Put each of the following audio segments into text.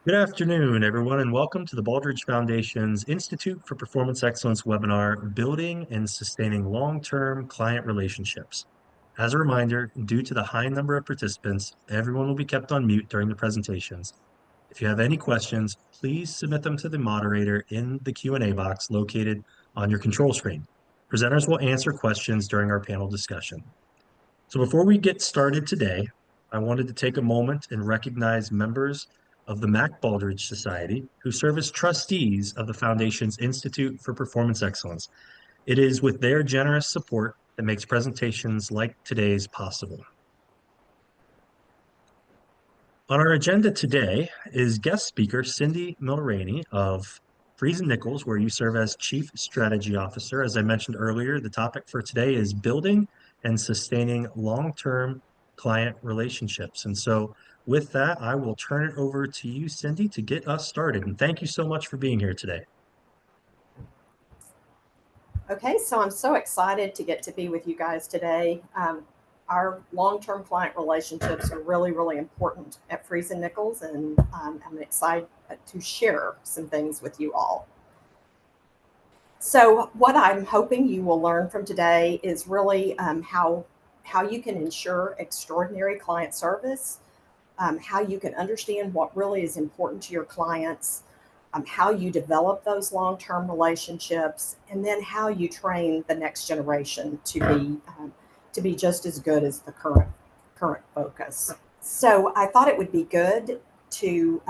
Good afternoon, everyone, and welcome to the Baldrige Foundation's Institute for Performance Excellence webinar, Building and Sustaining Long-Term Client Relationships. As a reminder, due to the high number of participants, everyone will be kept on mute during the presentations. If you have any questions, please submit them to the moderator in the Q&A box located on your control screen. Presenters will answer questions during our panel discussion. So before we get started today, I wanted to take a moment and recognize members of the Mac Baldrige Society who serve as trustees of the Foundation's Institute for Performance Excellence. It is with their generous support that makes presentations like today's possible. On our agenda today is guest speaker Cindy Milrany of Freese and Nichols, where you serve as Chief Strategy Officer. As I mentioned earlier, the topic for today is building and sustaining long-term client relationships. And so with that, I will turn it over to you, Cindy, to get us started. And thank you so much for being here today. Okay, so I'm so excited to get to be with you guys today. Our long-term client relationships are really, really important at Freese and Nichols, and I'm excited to share some things with you all. So what I'm hoping you will learn from today is really how you can ensure extraordinary client service, how you can understand what really is important to your clients, how you develop those long-term relationships, and then how you train the next generation to be just as good as the current focus. So I thought it would be good to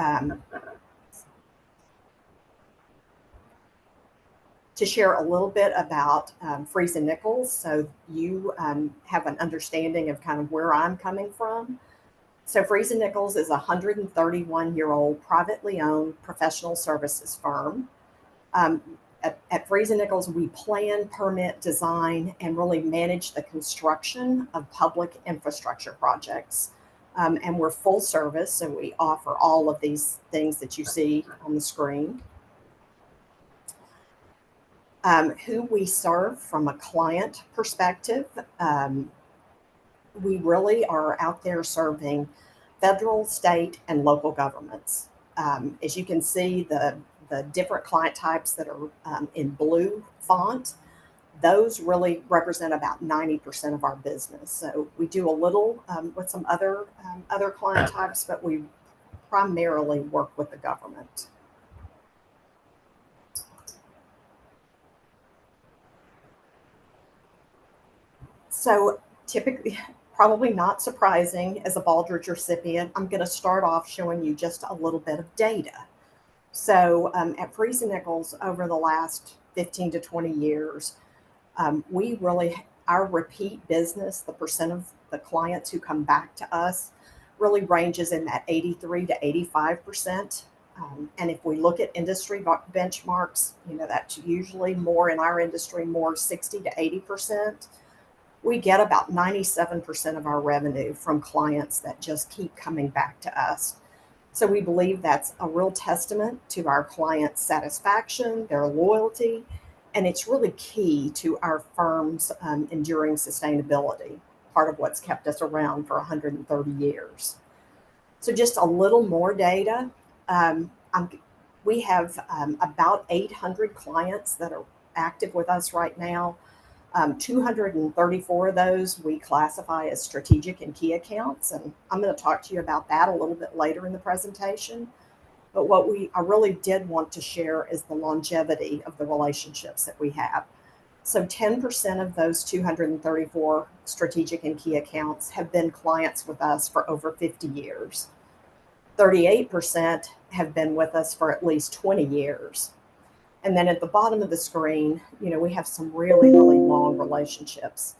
share a little bit about Freese and Nichols, so you have an understanding of kind of where I'm coming from. So Freese and Nichols is a 131-year-old privately owned professional services firm. At Freese and Nichols, we plan, permit, design, and really manage the construction of public infrastructure projects. And we're full service, so we offer all of these things that you see on the screen. Who we serve from a client perspective, we really are out there serving federal, state, and local governments. As you can see, the different client types that are in blue font, those really represent about 90% of our business. So we do a little with some other client types, but we primarily work with the government. So typically, probably not surprising as a Baldrige recipient, I'm going to start off showing you just a little bit of data. So at Freese and Nichols, over the last 15 to 20 years, our repeat business, the percent of the clients who come back to us, really ranges in that 83 to 85%. And if we look at industry benchmarks, that's usually more in our industry, more 60 to 80%. We get about 97% of our revenue from clients that just keep coming back to us. So we believe that's a real testament to our clients' satisfaction, their loyalty, and it's really key to our firm's enduring sustainability, part of what's kept us around for 130 years. So just a little more data. We have about 800 clients that are active with us right now. 234 of those we classify as strategic and key accounts, and I'm going to talk to you about that a little bit later in the presentation. But what I really did want to share is the longevity of the relationships that we have. So 10% of those 234 strategic and key accounts have been clients with us for over 50 years. 38% have been with us for at least 20 years. And then at the bottom of the screen, we have some really, really long relationships.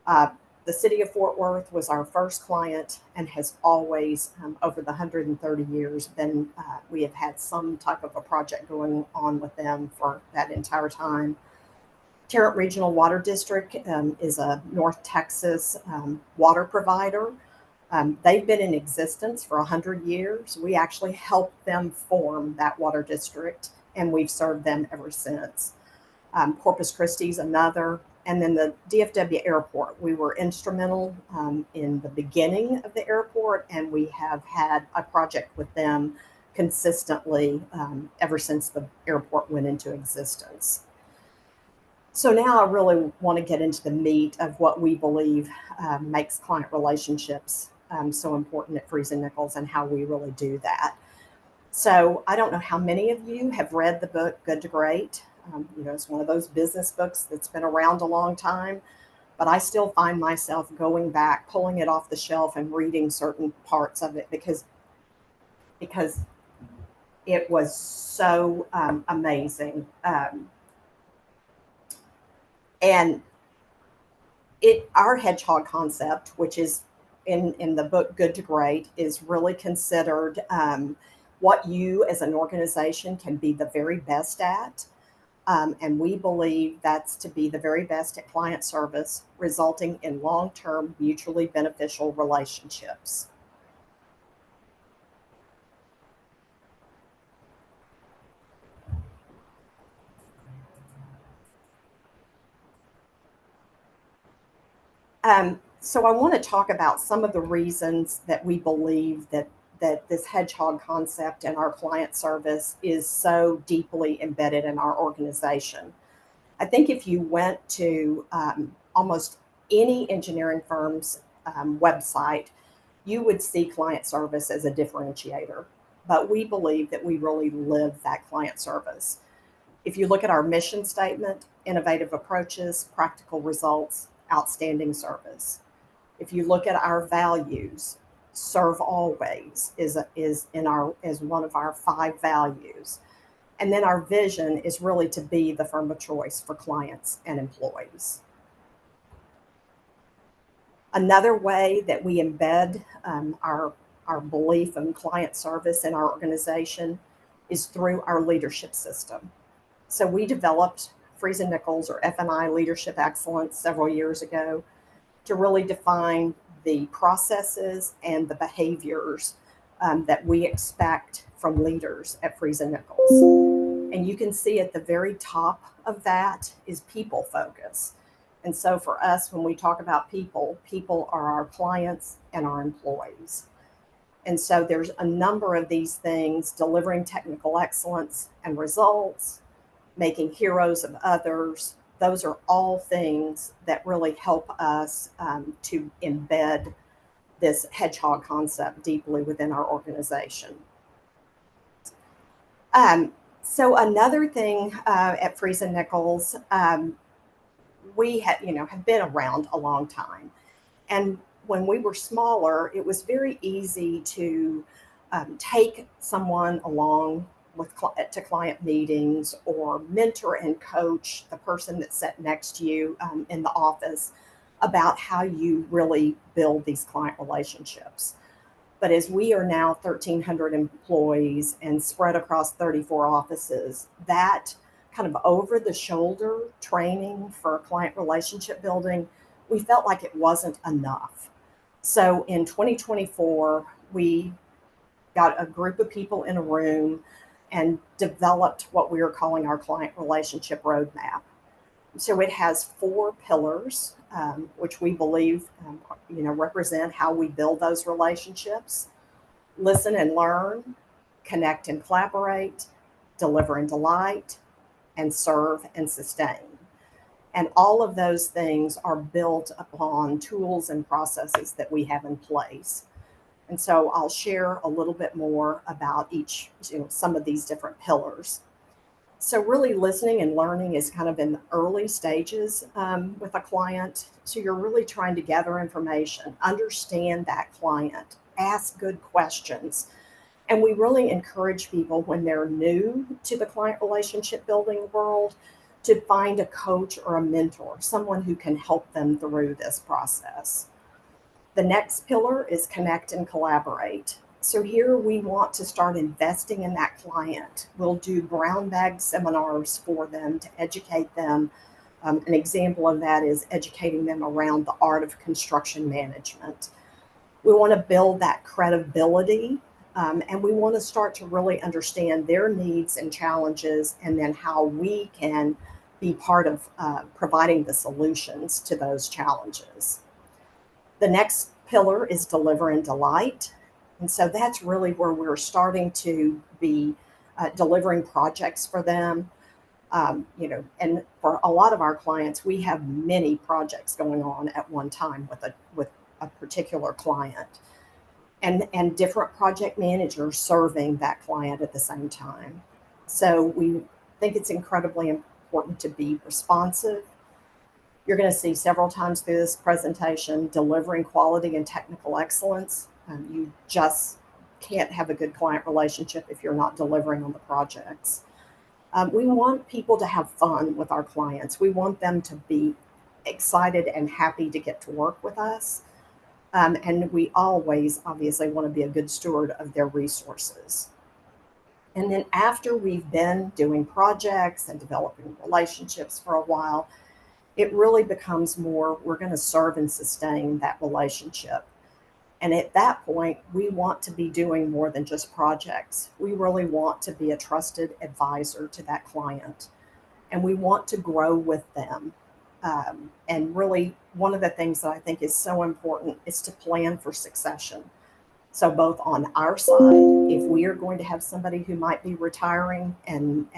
The city of Fort Worth was our first client and has always, over the 130 years, we have had some type of a project going on with them for that entire time. Tarrant Regional Water District is a North Texas water provider. They've been in existence for 100 years. We actually helped them form that water district, and we've served them ever since. Corpus Christi is another. And then the DFW airport, we were instrumental in the beginning of the airport, and we have had a project with them consistently ever since the airport went into existence. So now I really want to get into the meat of what we believe makes client relationships so important at Freese and Nichols and how we really do that. So I don't know how many of you have read the book Good to Great. It's one of those business books that's been around a long time, but I still find myself going back, pulling it off the shelf and reading certain parts of it because it was so amazing. And our hedgehog concept, which is in the book Good to Great, is really considered what you as an organization can be the very best at. And we believe that's to be the very best at client service, resulting in long-term, mutually beneficial relationships. So I want to talk about some of the reasons that we believe that this hedgehog concept and our client service is so deeply embedded in our organization. I think if you went to almost any engineering firm's website, you would see client service as a differentiator. But we believe that we really live that client service. If you look at our mission statement, innovative approaches, practical results, outstanding service. If you look at our values, serve always is one of our 5 values. And then our vision is really to be the firm of choice for clients and employees. Another way that we embed our belief in client service in our organization is through our leadership system. So we developed Freese and Nichols, or F&I Leadership Excellence, several years ago to really define the processes and the behaviors that we expect from leaders at Freese and Nichols. And you can see at the very top of that is people focus. And so for us, when we talk about people, people are our clients and our employees. And so there's a number of these things: delivering technical excellence and results, making heroes of others. Those are all things that really help us to embed this hedgehog concept deeply within our organization. So another thing at Freese and Nichols, we have been around a long time, and when we were smaller, it was very easy to take someone along to client meetings, or mentor and coach the person that sat next to you in the office about how you really build these client relationships. But as we are now 1,300 employees and spread across 34 offices, that kind of over the shoulder training for client relationship building, we felt like it wasn't enough. So in 2024, we got a group of people in a room and developed what we are calling our client relationship roadmap. So it has 4 pillars, which we believe represent how we build those relationships: listen and learn, connect and collaborate, deliver and delight, and serve and sustain. And all of those things are built upon tools and processes that we have in place. And so I'll share a little bit more about some of these different pillars. So really, listening and learning is kind of in the early stages with a client. So you're really trying to gather information, understand that client, ask good questions. And we really encourage people, when they're new to the client relationship building world, to find a coach or a mentor, someone who can help them through this process. The next pillar is connect and collaborate. So here we want to start investing in that client. We'll do brown bag seminars for them to educate them. An example of that is educating them around the art of construction management. We want to build that credibility, and we want to start to really understand their needs and challenges, and then how we can be part of providing the solutions to those challenges. The next pillar is deliver and delight. And so that's really where we're starting to be delivering projects for them. And for a lot of our clients, we have many projects going on at one time with a particular client, and different project managers serving that client at the same time. So we think it's incredibly important to be responsive. You're going to see several times through this presentation delivering quality and technical excellence. You just can't have a good client relationship if you're not delivering on the projects. We want people to have fun with our clients. We want them to be excited and happy to get to work with us. And we always, obviously, want to be a good steward of their resources. And then after we've been doing projects and developing relationships for a while, it really becomes more, we're going to serve and sustain that relationship. And at that point, we want to be doing more than just projects. We really want to be a trusted advisor to that client, and we want to grow with them. And really, one of the things that I think is so important is to plan for succession. So, both on our side, if we are going to have somebody who might be retiring, and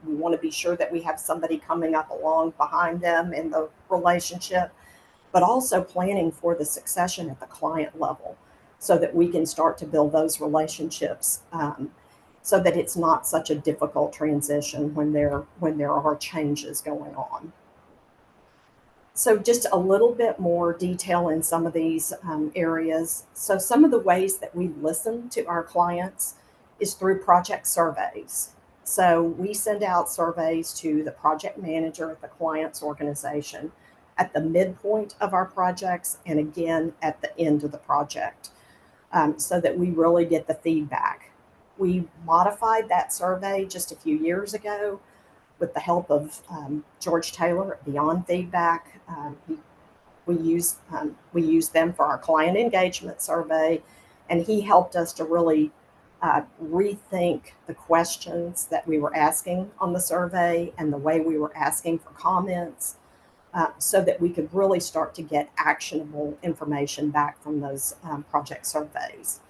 we want to be sure that we have somebody coming up along behind them in the relationship, but also planning for the succession at the client level so that we can start to build those relationships, so that it's not such a difficult transition when there are changes going on. So just a little bit more detail in some of these areas. So some of the ways that we listen to our clients is through project surveys. So we send out surveys to the project manager at the client's organization at the midpoint of our projects and again at the end of the project, so that we really get the feedback. We modified that survey just a few years ago with the help of George Taylor at Beyond Feedback. We use them for our client engagement survey, and he helped us to really rethink the questions that we were asking on the survey and the way we were asking for comments, so that we could really start to get actionable information back from those project surveys.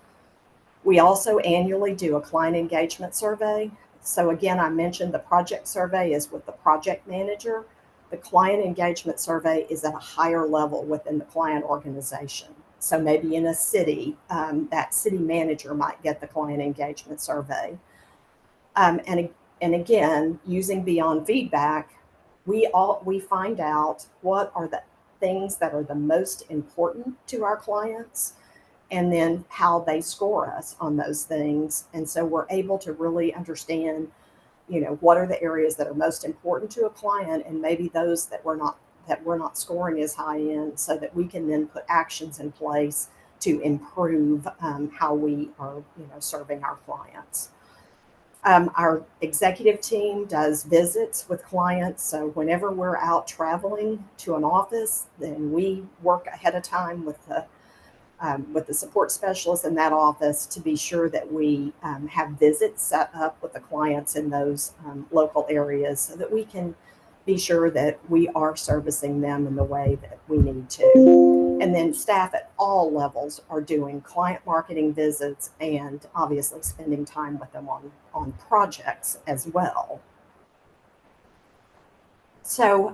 We also annually do a client engagement survey. So again, I mentioned the project survey is with the project manager. The client engagement survey is at a higher level within the client organization. So maybe in a city, that city manager might get the client engagement survey. And again, using Beyond Feedback, we find out what are the things that are the most important to our clients, and then how they score us on those things. And so we're able to really understand, what are the areas that are most important to a client, and maybe those that we're not scoring as high in, so that we can then put actions in place to improve how we are, serving our clients. Our executive team does visits with clients. So whenever we're out traveling to an office, then we work ahead of time with the support specialists in that office to be sure that we have visits set up with the clients in those local areas, so that we can be sure that we are servicing them in the way that we need to. And then staff at all levels are doing client marketing visits and obviously spending time with them on projects as well. So,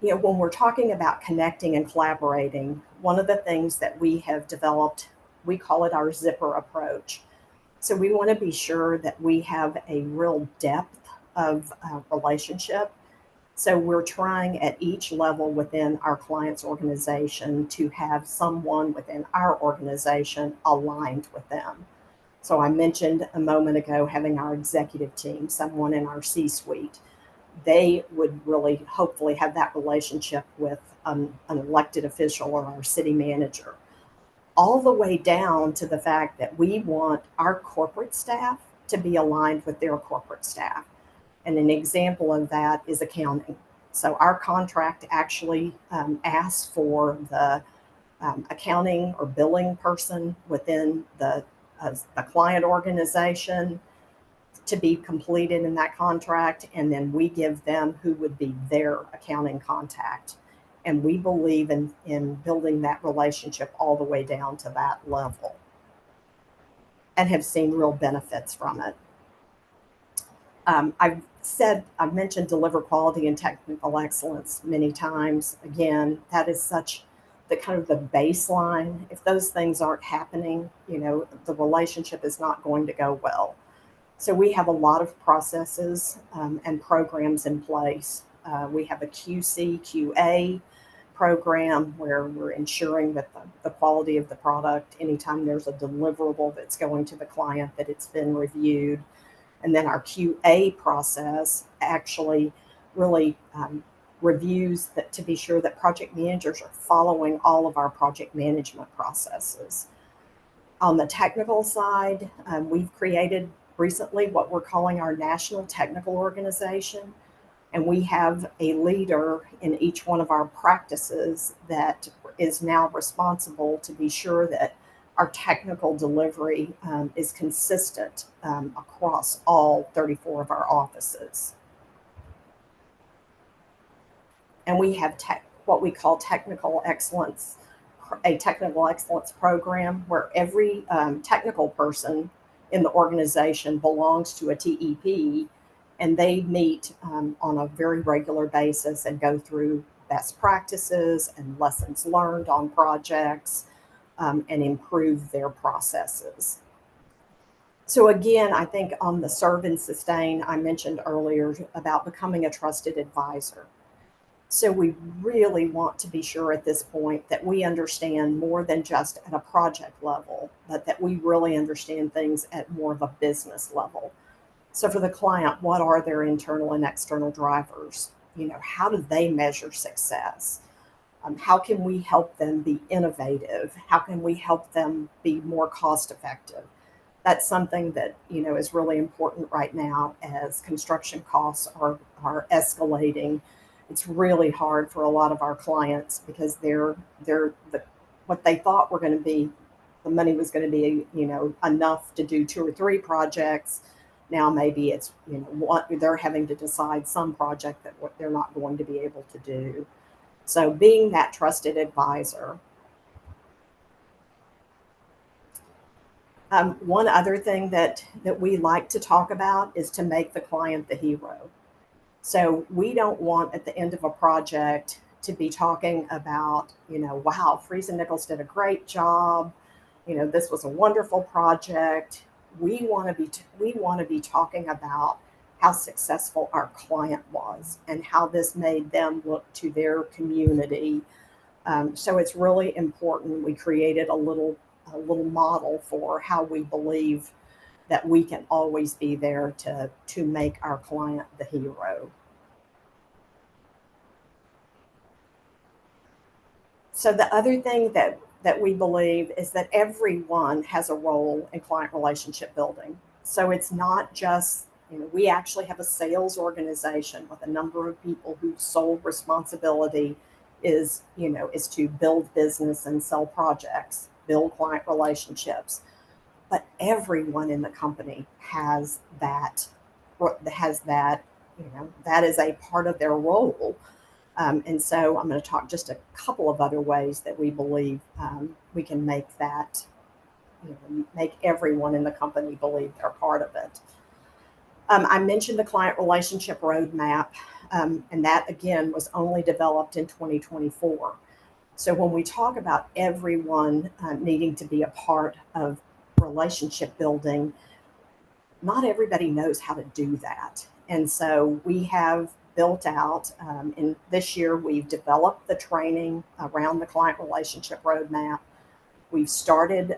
when we're talking about connecting and collaborating, one of the things that we have developed, we call it our zipper approach. So we want to be sure that we have a real depth of relationship. So we're trying at each level within our client's organization to have someone within our organization aligned with them. So I mentioned a moment ago having our executive team, someone in our C-suite. They would really hopefully have that relationship with an elected official or our city manager, all the way down to the fact that we want our corporate staff to be aligned with their corporate staff. And an example of that is accounting. So our contract actually asks for the accounting or billing person within the client organization to be completed in that contract, and then we give them who would be their accounting contact. And we believe in building that relationship all the way down to that level and have seen real benefits from it. I've mentioned deliver quality and technical excellence many times. Again, that is such the kind of the baseline. If those things aren't happening, the relationship is not going to go well. So we have a lot of processes and programs in place. We have a QC, QA program where we're ensuring that the quality of the product, anytime there's a deliverable that's going to the client, that it's been reviewed. And then our QA process actually really reviews that to be sure that project managers are following all of our project management processes. On the technical side, we've created recently what we're calling our National Technical Organization. And we have a leader in each one of our practices that is now responsible to be sure that our technical delivery is consistent across all 34 of our offices. And we have what we call technical excellence, a technical excellence program where every technical person in the organization belongs to a TEP, and they meet on a very regular basis and go through best practices and lessons learned on projects and improve their processes. So again, I think on the serve and sustain, I mentioned earlier about becoming a trusted advisor. So we really want to be sure at this point that we understand more than just at a project level, but that we really understand things at more of a business level. So for the client, what are their internal and external drivers? How do they measure success? How can we help them be innovative? How can we help them be more cost effective? That's something that is really important right now as construction costs are escalating. It's really hard for a lot of our clients because what they thought were going to be the money was going to be enough to do 2 or 3 projects. Now maybe it's what they're having to decide some project that they're not going to be able to do. So being that trusted advisor. One other thing that we like to talk about is to make the client the hero. So we don't want at the end of a project to be talking about, wow, Freese and Nichols did a great job. This was a wonderful project. We want to be talking about how successful our client was and how this made them look to their community. So it's really important. We created a little model for how we believe that we can always be there to make our client the hero. So the other thing that we believe is that everyone has a role in client relationship building. So it's not just, we actually have a sales organization with a number of people whose sole responsibility is to build business and sell projects, build client relationships. But everyone in the company has that, that is a part of their role. And so I'm going to talk just a couple of other ways that we believe we can make that, make everyone in the company believe they're part of it. I mentioned the client relationship roadmap, and that again was only developed in 2024. So when we talk about everyone needing to be a part of relationship building, not everybody knows how to do that. And so we have built out, in this year, we've developed the training around the client relationship roadmap. We've started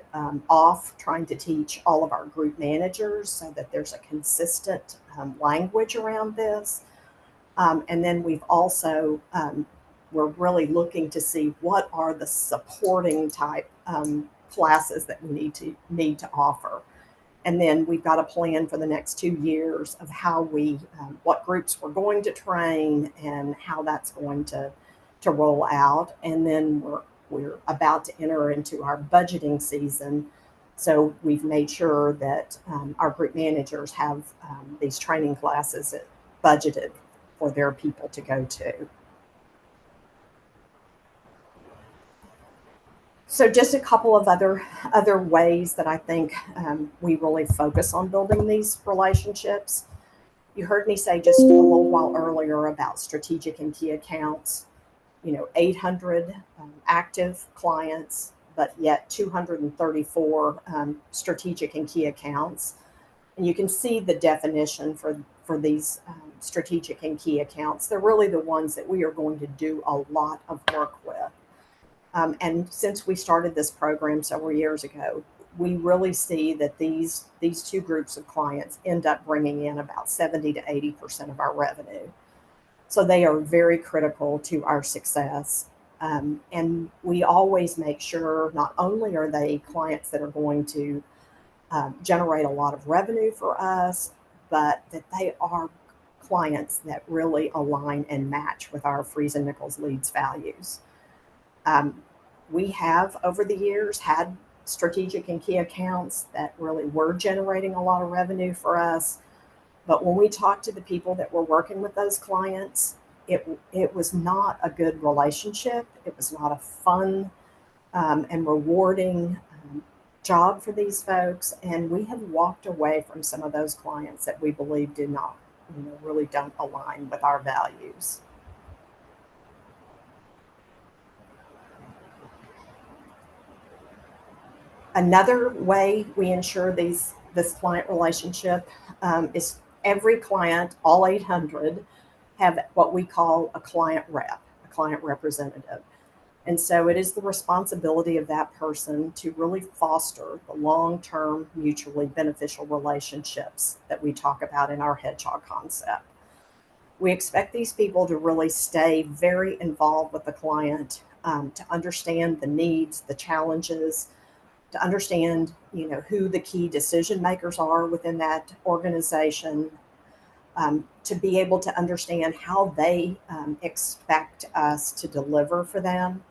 off trying to teach all of our group managers so that there's a consistent language around this. And then we've also, we're really looking to see what are the supporting type classes that we need to offer. And then we've got a plan for the next 2 years of how what groups we're going to train and how that's going to roll out. And then we're about to enter into our budgeting season. So we've made sure that our group managers have these training classes budgeted for their people to go to. So just a couple of other ways that I think we really focus on building these relationships. You heard me say just a little while earlier about strategic and key accounts. 800 active clients, but yet 234 strategic and key accounts. And you can see the definition for these strategic and key accounts. They're really the ones that we are going to do a lot of work with. And since we started this program several years ago, we really see that these two groups of clients end up bringing in about 70 to 80% of our revenue. So they are very critical to our success. And we always make sure not only are they clients that are going to generate a lot of revenue for us, but that they are clients that really align and match with our Freese and Nichols Leads values. We have over the years had strategic and key accounts that really were generating a lot of revenue for us. But when we talked to the people that were working with those clients, it was not a good relationship. It was not a fun and rewarding job for these folks. And we have walked away from some of those clients that we believe did not, really don't align with our values. Another way we ensure this client relationship is every client, all 800, have what we call a client rep, a client representative. And so it is the responsibility of that person to really foster the long-term mutually beneficial relationships that we talk about in our hedgehog concept. We expect these people to really stay very involved with the client, to understand the needs, the challenges, to understand, who the key decision makers are within that organization, to be able to understand how they expect us to deliver for them.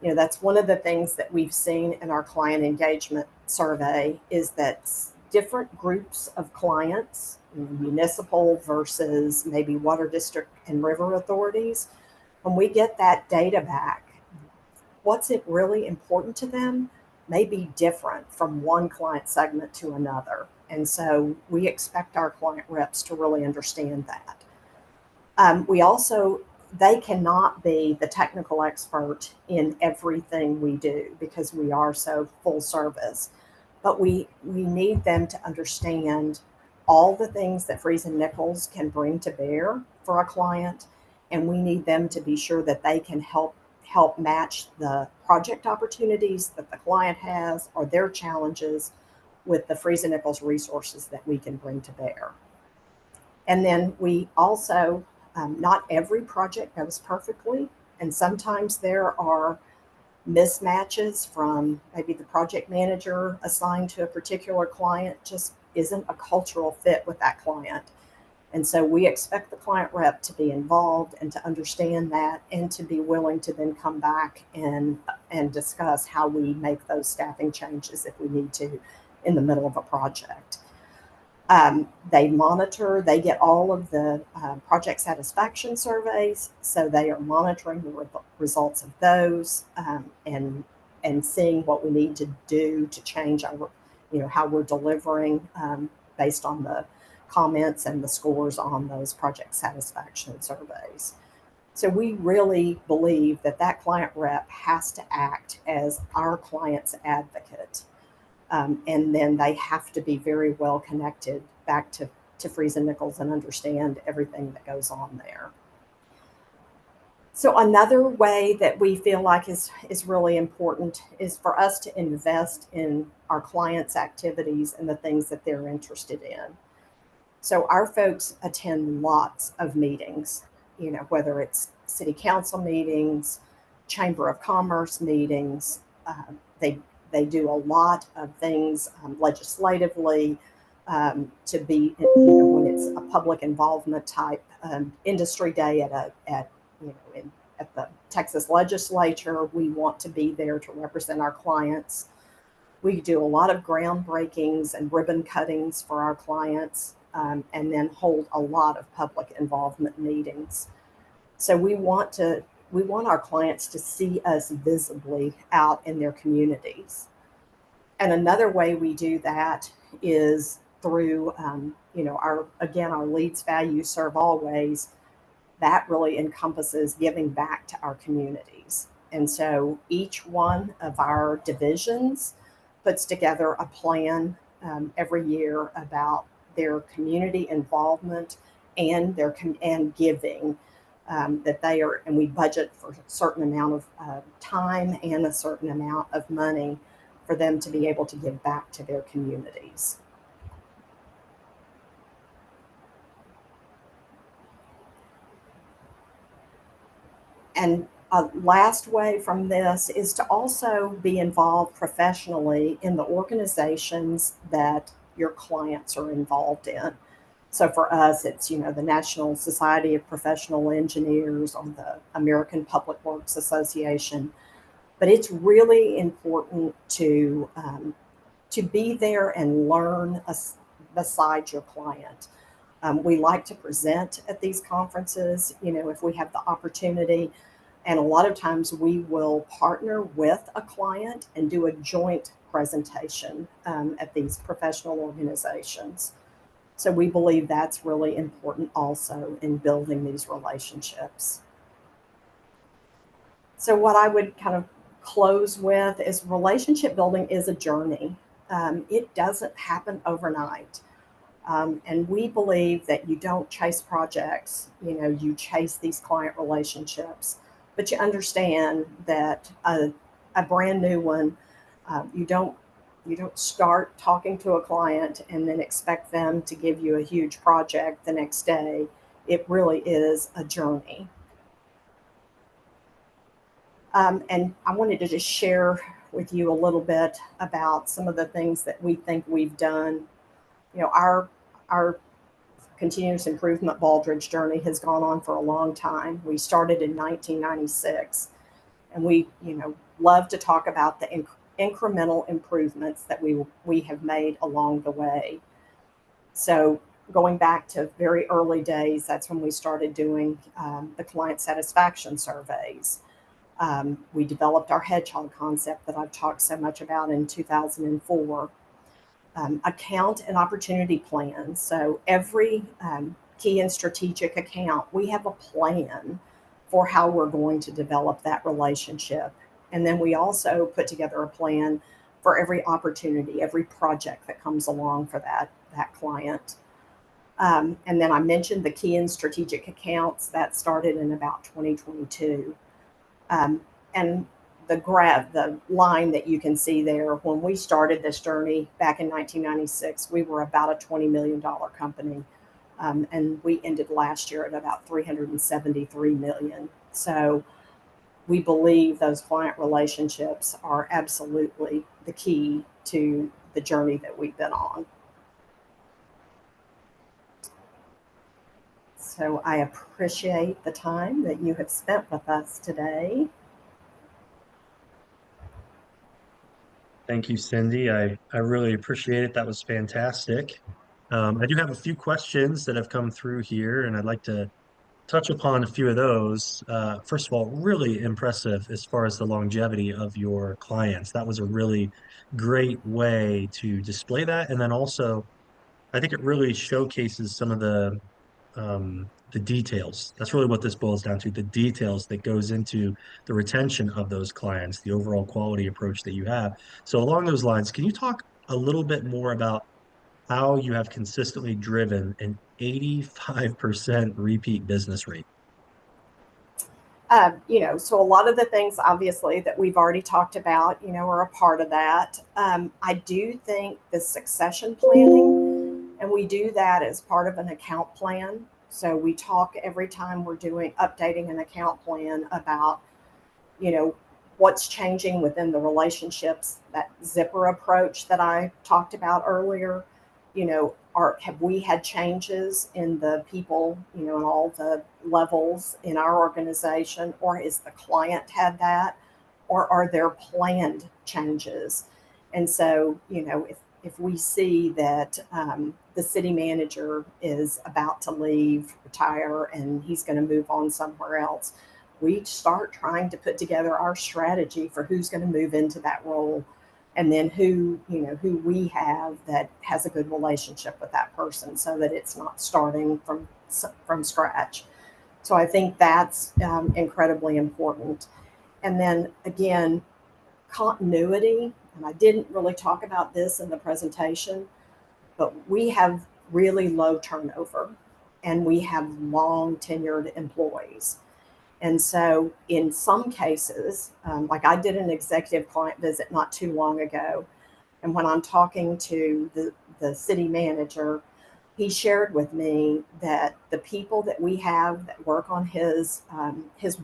That's one of the things that we've seen in our client engagement survey is that different groups of clients, municipal versus maybe water district and river authorities, when we get that data back, what's it really important to them may be different from one client segment to another. And so we expect our client reps to really understand that. They cannot be the technical expert in everything we do because we are so full service. But we need them to understand all the things that Freese and Nichols can bring to bear for a client. And we need them to be sure that they can help match the project opportunities that the client has or their challenges with the Freese and Nichols resources that we can bring to bear. And then we also, not every project goes perfectly, and sometimes there are mismatches from maybe the project manager assigned to a particular client just isn't a cultural fit with that client. And so we expect the client rep to be involved and to understand that and to be willing to then come back and discuss how we make those staffing changes if we need to in the middle of a project. They get all of the project satisfaction surveys, so they are monitoring the results of those and seeing what we need to do to change our, how we're delivering based on the comments and the scores on those project satisfaction surveys. So we really believe that client rep has to act as our client's advocate. And then they have to be very well connected back to Freese and Nichols and understand everything that goes on there. So another way that we feel like is really important is for us to invest in our clients' activities and the things that they're interested in. So our folks attend lots of meetings, whether it's city council meetings, chamber of commerce meetings. They do a lot of things legislatively to be, when it's a public involvement type industry day at the Texas legislature. We want to be there to represent our clients. We do a lot of groundbreakings and ribbon cuttings for our clients, and then hold a lot of public involvement meetings. So we want to we want our clients to see us visibly out in their communities. And another way we do that is through, our leads, value, serve always. That really encompasses giving back to our communities. And so each one of our divisions puts together a plan every year about their community involvement and and giving that they are, and we budget for a certain amount of time and a certain amount of money for them to be able to give back to their communities. And a last way from this is to also be involved professionally in the organizations that your clients are involved in. So for us, it's the National Society of Professional Engineers or the American Public Works Association. But it's really important to be there and learn beside your client. We like to present at these conferences, if we have the opportunity. And a lot of times we will partner with a client and do a joint presentation at these professional organizations. So we believe that's really important also in building these relationships. So what I would kind of close with is relationship building is a journey. It doesn't happen overnight. And we believe that you don't chase projects, you chase these client relationships, but you understand that a brand new one, you don't start talking to a client and then expect them to give you a huge project the next day. It really is a journey. And I wanted to just share with you a little bit about some of the things that we think we've done. Our continuous improvement Baldrige journey has gone on for a long time. We started in 1996, and we love to talk about the incremental improvements that we have made along the way. So going back to very early days, that's when we started doing the client satisfaction surveys. We developed our hedgehog concept that I've talked so much about in 2004. Account and opportunity plans. So every key and strategic account, we have a plan for how we're going to develop that relationship. And then we also put together a plan for every opportunity, every project that comes along for that client. And then I mentioned the key and strategic accounts that started in about 2022. And the line that you can see there, when we started this journey back in 1996, we were about a $20 million company. And we ended last year at about 373 million. So we believe those client relationships are absolutely the key to the journey that we've been on. So I appreciate the time that you have spent with us today. Thank you, Cindy. I really appreciate it. That was fantastic. I do have a few questions that have come through here, and I'd like to touch upon a few of those. First of all, really impressive as far as the longevity of your clients. That was a really great way to display that. And then also, I think it really showcases some of the details. That's really what this boils down to, the details that goes into the retention of those clients, the overall quality approach that you have. So along those lines, can you talk a little bit more about how you have consistently driven an 85% repeat business rate? So a lot of the things, obviously, that we've already talked about, are a part of that. I do think the succession planning, and we do that as part of an account plan. So we talk every time we're updating an account plan about, you know, what's changing within the relationships, that zipper approach that I talked about earlier. Have we had changes in the people, in all the levels in our organization, or has the client had that, or are there planned changes? And so, if we see that the city manager is about to leave, retire, and he's going to move on somewhere else, we start trying to put together our strategy for who's going to move into that role, and then who we have that has a good relationship with that person, so that it's not starting from scratch. So I think that's incredibly important. And then again, continuity. And I didn't really talk about this in the presentation, but we have really low turnover and we have long tenured employees. And so, in some cases, like I did an executive client visit not too long ago, and when I'm talking to the city manager, he shared with me that the people that we have that work on his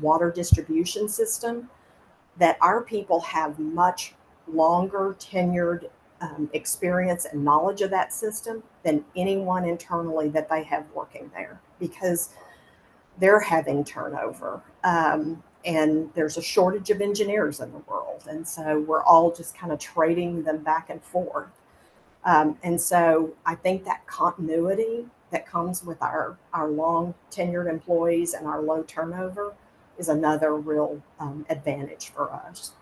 water distribution system, that our people have much longer tenured experience and knowledge of that system than anyone internally that they have working there, because they're having turnover. And there's a shortage of engineers in the world. And so we're all just kind of trading them back and forth. And so I think that continuity that comes with our long tenured employees and our low turnover is another real advantage for us.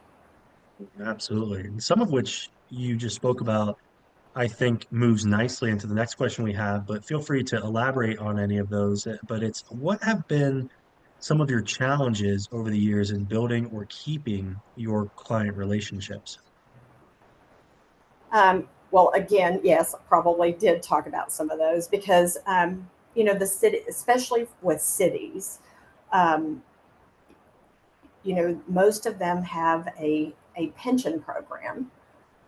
Absolutely. And some of which you just spoke about, I think moves nicely into the next question we have, but feel free to elaborate on any of those. But it's what have been some of your challenges over the years in building or keeping your client relationships? Well, again, yes, I probably did talk about some of those because, the city, especially with cities, um, most of them have a pension program.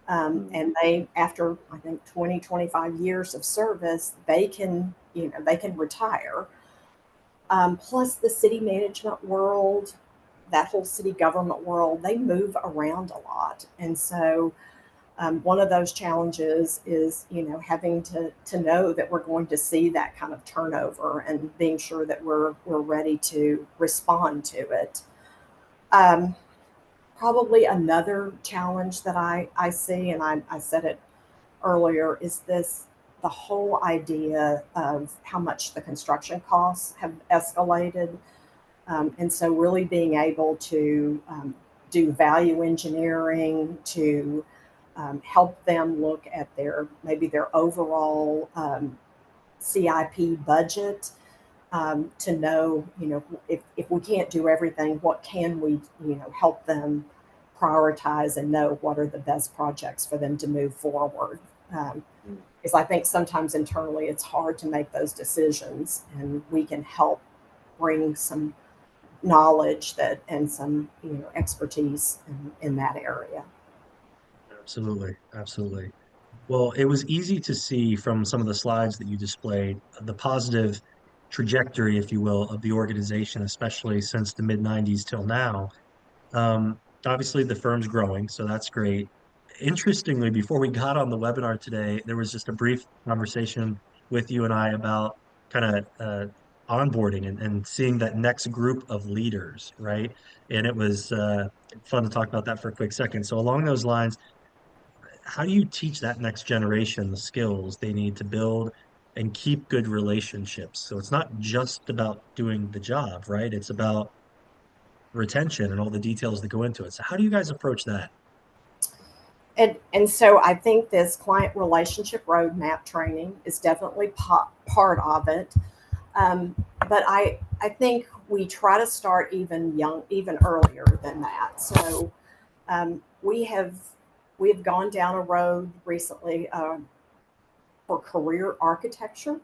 And they, after I think 20, 25 years of service, they can retire. Plus, the city management world, that whole city government world, they move around a lot. And so, one of those challenges is, having to know that we're going to see that kind of turnover and being sure that we're ready to respond to it. Um, Probably another challenge that I see, and I said it earlier, is the whole idea of how much the construction costs have escalated. And so, really being able to do value engineering to help them look at maybe their overall CIP budget, to know, if we can't do everything, what can we, help them prioritize and know what are the best projects for them to move forward. Um, because I think sometimes internally it's hard to make those decisions, and we can help bring some knowledge that and some expertise in that area. Absolutely, absolutely. Well, it was easy to see from some of the slides that you displayed the positive trajectory, if you will, of the organization, especially since the mid 90s till now. Obviously, the firm's growing, so that's great. Interestingly, before we got on the webinar today, there was just a brief conversation with you and I about kind of onboarding and seeing that next group of leaders, right? And it was fun to talk about that for a quick second. So, along those lines, how do you teach that next generation the skills they need to build and keep good relationships? So, it's not just about doing the job, right? It's about retention and all the details that go into it. So how do you guys approach that? And so I think this client relationship roadmap training is definitely part of it. But I think we try to start even earlier than that. So um, we have we have gone down a road recently for career architecture.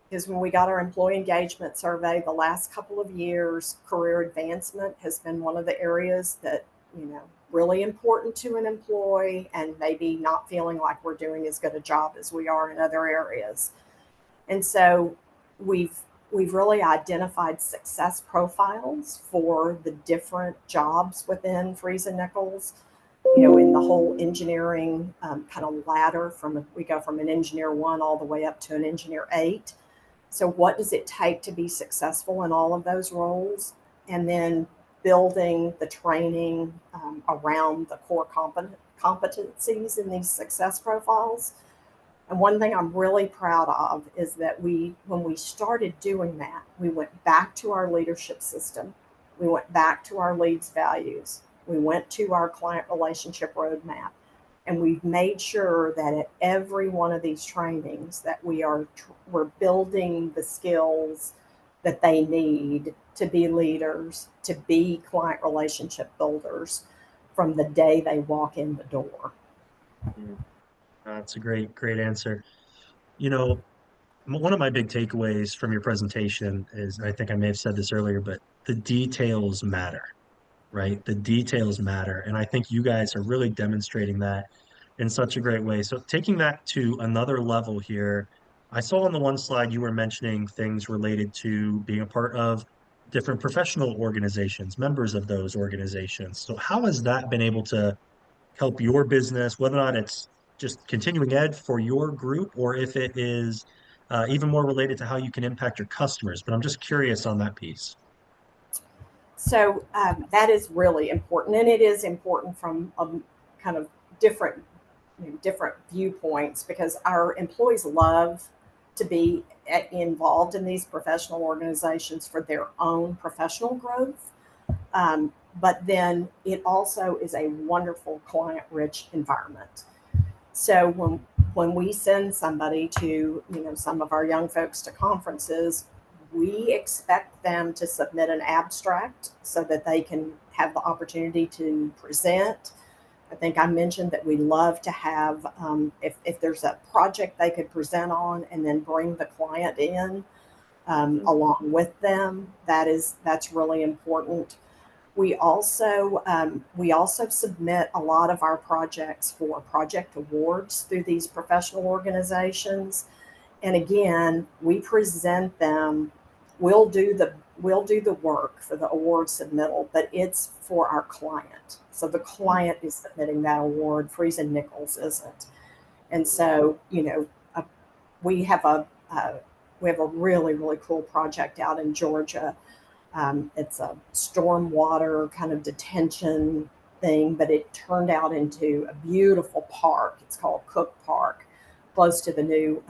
Because when we got our employee engagement survey the last couple of years, career advancement has been one of the areas that, really important to an employee, and maybe not feeling like we're doing as good a job as we are in other areas. And so we've we've really identified success profiles for the different jobs within Freese and Nichols. In the whole engineering kind of ladder, we go from an engineer one all the way up to an engineer eight. So, what does it take to be successful in all of those roles? And then building the training around the core competencies in these success profiles. And one thing I'm really proud of is that when we started doing that, we went back to our leadership system We went back to our leads values. We went to our client relationship roadmap, and we've made sure that at every one of these trainings that we're building the skills that they need to be leaders, to be client relationship builders from the day they walk in the door. Mm, that's a great answer. You know, one of my big takeaways from your presentation is, I think I may have said this earlier, but the details matter, right? The details matter. And I think you guys are really demonstrating that in such a great way. So taking that to another level here, I saw on the one slide you were mentioning things related to being a part of different professional organizations, members of those organizations. So how has that been able to help your business, whether or not it's just continuing ed for your group or if it is even more related to how you can impact your customers? But I'm just curious on that piece. So that is really important, and it is important from a kind of different different viewpoints, because our employees love to be involved in these professional organizations for their own professional growth. But then it also is a wonderful client-rich environment. So when we send somebody to, some of our young folks to conferences, we expect them to submit an abstract so that they can have the opportunity to present. I think I mentioned that we love to have, if there's a project they could present on and then bring the client in along with them. That's really important. We also submit a lot of our projects for project awards through these professional organizations. And again, we present them. We'll do the work for the award submittal, but it's for our client. So the client is submitting that award. Freese and Nichols isn't. And so, we have a we have a really really cool project out in Georgia. It's a stormwater kind of detention thing, but it turned out into a beautiful park. It's called Cook Park, close to the new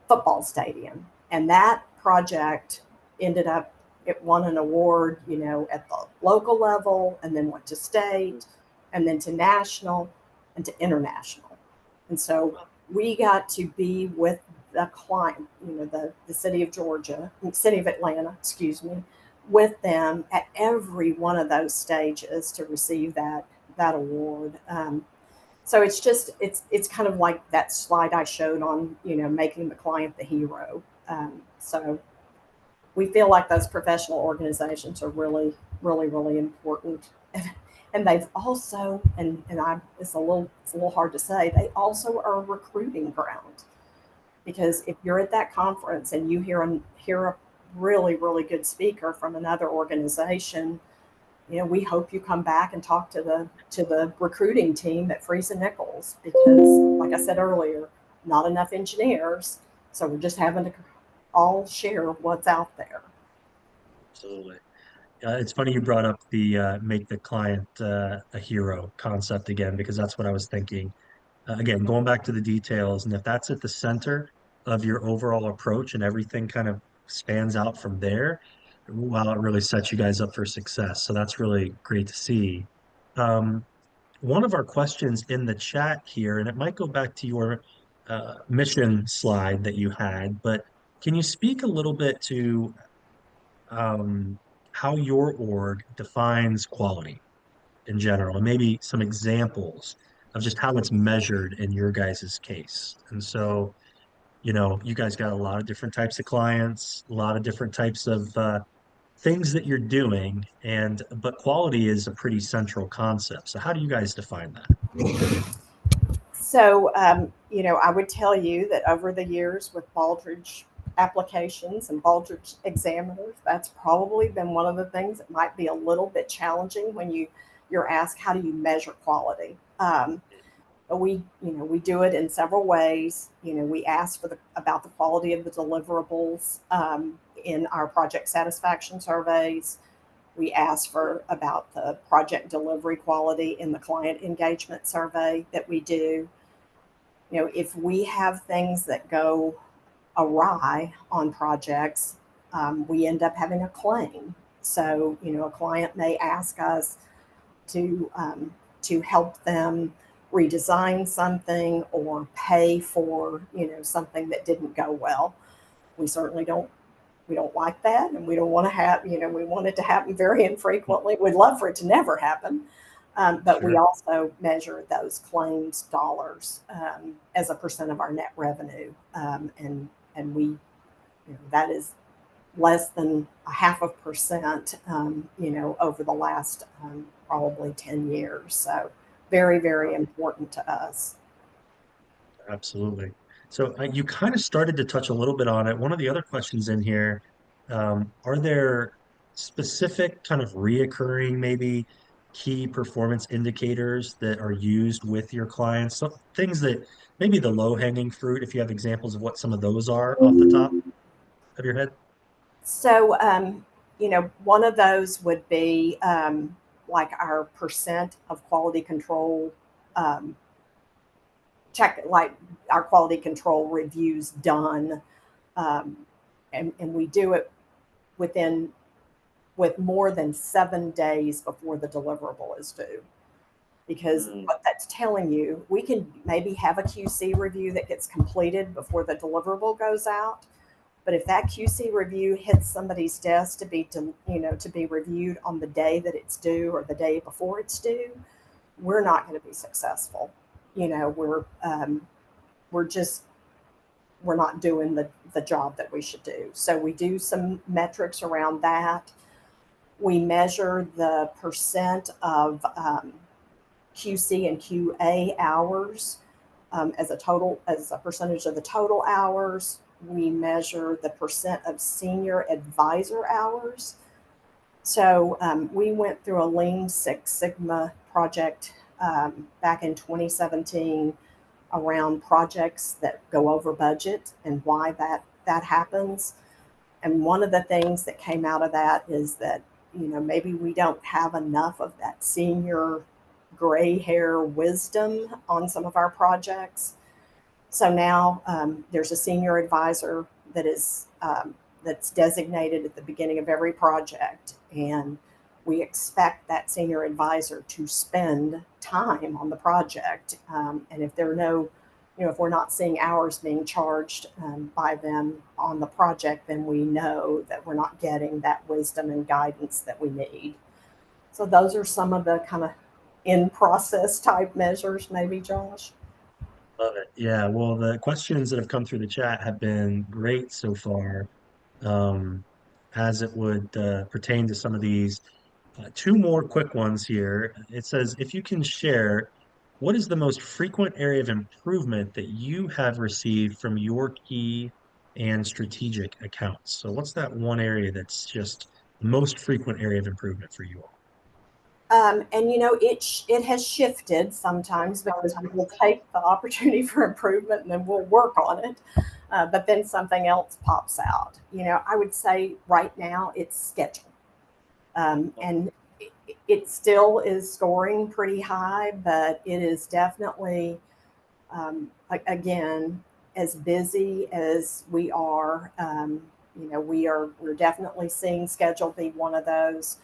football stadium. And that project ended up, it won an award, at the local level, and then went to state, and then to national, and to international. And so we got to be with the client, the city of Georgia, city of Atlanta, excuse me, with them at every one of those stages to receive that award. So it's kind of like that slide I showed on making the client the hero. So we feel like those professional organizations are really really really important. And they've also, it's a little hard to say, they also are a recruiting ground, because if you're at that conference and you hear a really really good speaker from another organization, we hope you come back and talk to the recruiting team at Freese and Nichols, because like I said earlier, not enough engineers, so we're just having to all share what's out there. Absolutely. It's funny you brought up the make the client a hero concept again, because that's what I was thinking. Again, going back to the details, and if that's at the center of your overall approach and everything kind of spans out from there, wow, it really sets you guys up for success. So that's really great to see. Um, One of our questions in the chat here, and it might go back to your mission slide that you had, but can you speak a little bit to how your org defines quality in general, and maybe some examples of just how it's measured in your guys' case? And so, you guys got a lot of different types of clients, a lot of different types of things that you're doing, but quality is a pretty central concept. So how do you guys define that? So, I would tell you that over the years with Baldrige applications and Baldrige examiners, that's probably been one of the things that might be a little bit challenging when you're asked, how do you measure quality? But we do it in several ways. We ask about the quality of the deliverables in our project satisfaction surveys. We ask for about the project delivery quality in the client engagement survey that we do. If we have things that go awry on projects, we end up having a claim. So, a client may ask us to help them redesign something or pay for something that didn't go well. We certainly don't like that, and we don't want to have we want it to happen very infrequently. We'd love for it to never happen, but we Sure. also measure those claims dollars as a percent of our net revenue, and we that is less than a half a percent, over the last probably 10 years. So very, very important to us. Absolutely. So you kind of started to touch a little bit on it. One of the other questions in here, are there specific kind of reoccurring, maybe key performance indicators that are used with your clients? So things that maybe the low-hanging fruit, if you have examples of what some of those are off the top of your head. So, one of those would be like our percent of quality control um, check, like our quality control reviews done, um, and we do it within with more than 7 days before the deliverable is due. Because Mm, what that's telling you, we can maybe have a QC review that gets completed before the deliverable goes out. But if that QC review hits somebody's desk to be reviewed on the day that it's due or the day before it's due, we're not going to be successful. You know, we're just we're not doing the job that we should do. So we do some metrics around that. We measure the percent of QC and QA hours as a percentage of the total hours. We measure the percent of senior advisor hours. So we went through a Lean Six Sigma project back in 2017 around projects that go over budget and why that happens. And one of the things that came out of that is that maybe we don't have enough of that senior gray hair wisdom on some of our projects. So now there's a senior advisor that's designated at the beginning of every project, and we expect that senior advisor to spend time on the project. And if there are no, if we're not seeing hours being charged by them on the project, then we know that we're not getting that wisdom and guidance that we need. So those are some of the kind of in process type measures, maybe, Josh. love it. Yeah, well, the questions that have come through the chat have been great so far, um, as it would pertain to some of these. Two more quick ones here. It says, if you can share, what is the most frequent area of improvement that you have received from your key and strategic accounts? So, what's that one area that's just the most frequent area of improvement for you all? And it has shifted sometimes because we will take the opportunity for improvement and then we'll work on it. But then something else pops out. I would say right now it's schedule. And it still is scoring pretty high, but it is definitely, again, as busy as we are. We're definitely seeing schedule be one of those.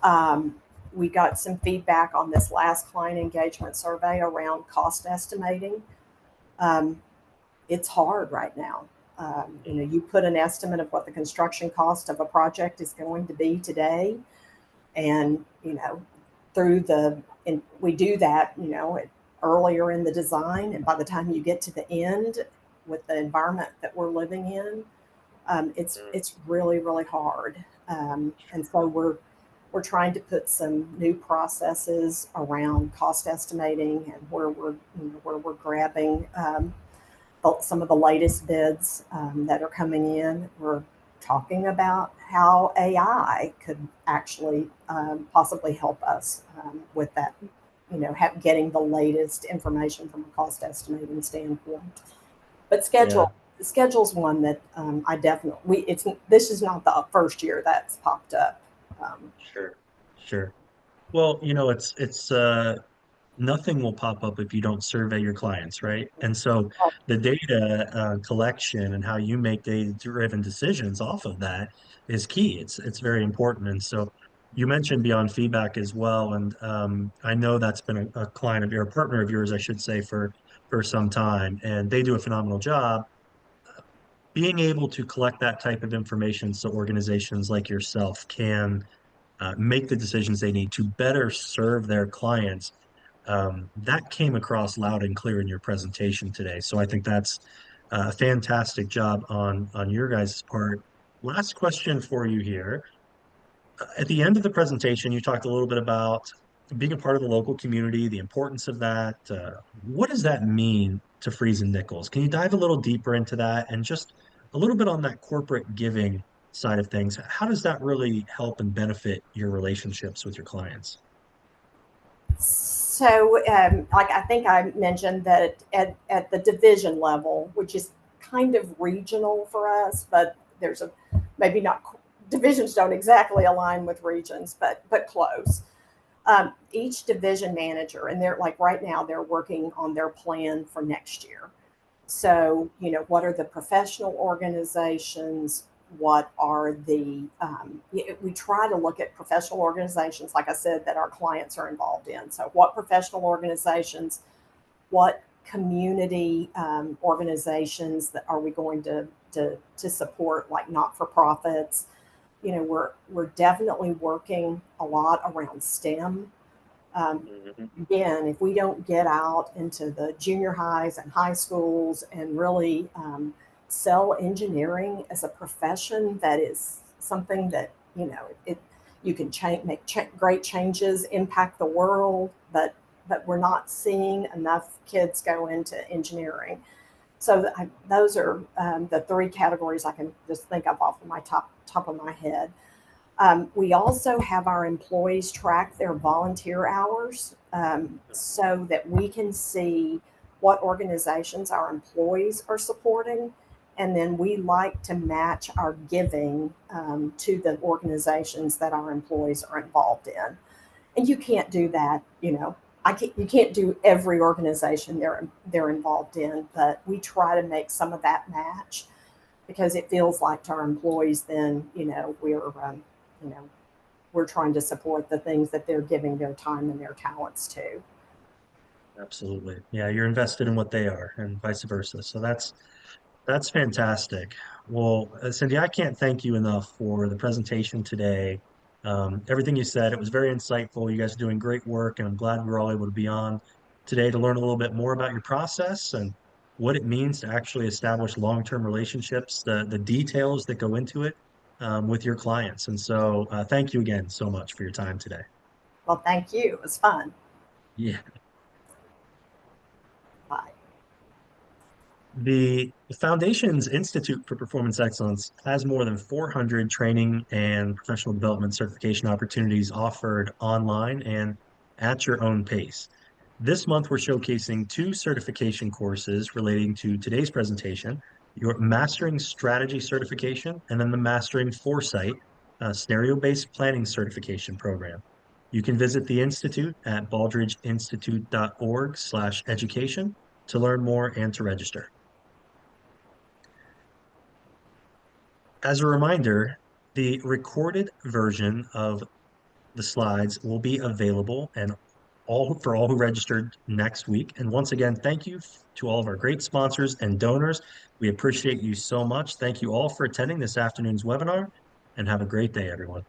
Um, we got some feedback on this last client engagement survey around cost estimating. Um, it's hard right now. You put an estimate of what the construction cost of a project is going to be today, and through we do that earlier in the design, and by the time you get to the end with the environment that we're living in, Mm, it's really really hard, and so we're trying to put some new processes around cost estimating and where we're grabbing some of the latest bids that are coming in. We're talking about how AI could actually possibly help us with that, getting the latest information from a cost estimating standpoint. But yeah, the schedule's one that I definitely, it's, this is not the first year that's popped up. Um, sure, sure. Well, it's nothing will pop up if you don't survey your clients, right? And so the data collection and how you make data-driven decisions off of that is key. It's very important. And so you mentioned beyond feedback as well, and I know that's been a client of your, a partner of yours, I should say, for some time, and they do a phenomenal job being able to collect that type of information so organizations like yourself can make the decisions they need to better serve their clients. That came across loud and clear in your presentation today. So I think that's a fantastic job on your guys' part. Last question for you here. At the end of the presentation, you talked a little bit about being a part of the local community, the importance of that. What does that mean to Freese and Nichols? Can you dive a little deeper into that and just a little bit on that corporate giving side of things? How does that really help and benefit your relationships with your clients? So, like I think I mentioned that at the division level, which is kind of regional for us, but there's a maybe not divisions don't exactly align with regions, but close. Each division manager, and they're like right now they're working on their plan for next year. So, what are the professional organizations? What are we try to look at professional organizations, like I said, that our clients are involved in. So, what professional organizations, what community organizations that are we going to support, like not for profits? We're definitely working a lot around STEM. Mhm. Again, if we don't get out into the junior highs and high schools and really sell engineering as a profession, that is something that it you can great changes, impact the world, but we're not seeing enough kids go into engineering. So those are the three categories I can just think of off of my top of my head. We also have our employees track their volunteer hours so that we can see what organizations our employees are supporting. And then we like to match our giving to the organizations that our employees are involved in. And you can't do that, you can't do every organization they're involved in, but we try to make some of that match because it feels like to our employees then you know we're trying to support the things that they're giving their time and their talents to. Absolutely. Yeah, you're invested in what they are and vice versa. So that's fantastic. Well, Cindy, I can't thank you enough for the presentation today. Everything you said, it was very insightful. You guys are doing great work, and I'm glad we were all able to be on today to learn a little bit more about your process and what it means to actually establish long-term relationships, the details that go into it with your clients. And so, thank you again so much for your time today. Well, thank you. It was fun. Yeah. Bye. The Foundation's Institute for Performance Excellence has more than 400 training and professional development certification opportunities offered online and at your own pace. This month, we're showcasing two certification courses relating to today's presentation, your Mastering Strategy certification and then the Mastering Foresight scenario-based planning certification program. You can visit the Institute at baldrigeinstitute.org/education to learn more and to register. As a reminder, the recorded version of the slides will be available and all who registered next week. And once again, thank you to all of our great sponsors and donors. We appreciate you so much. Thank you all for attending this afternoon's webinar and have a great day, everyone.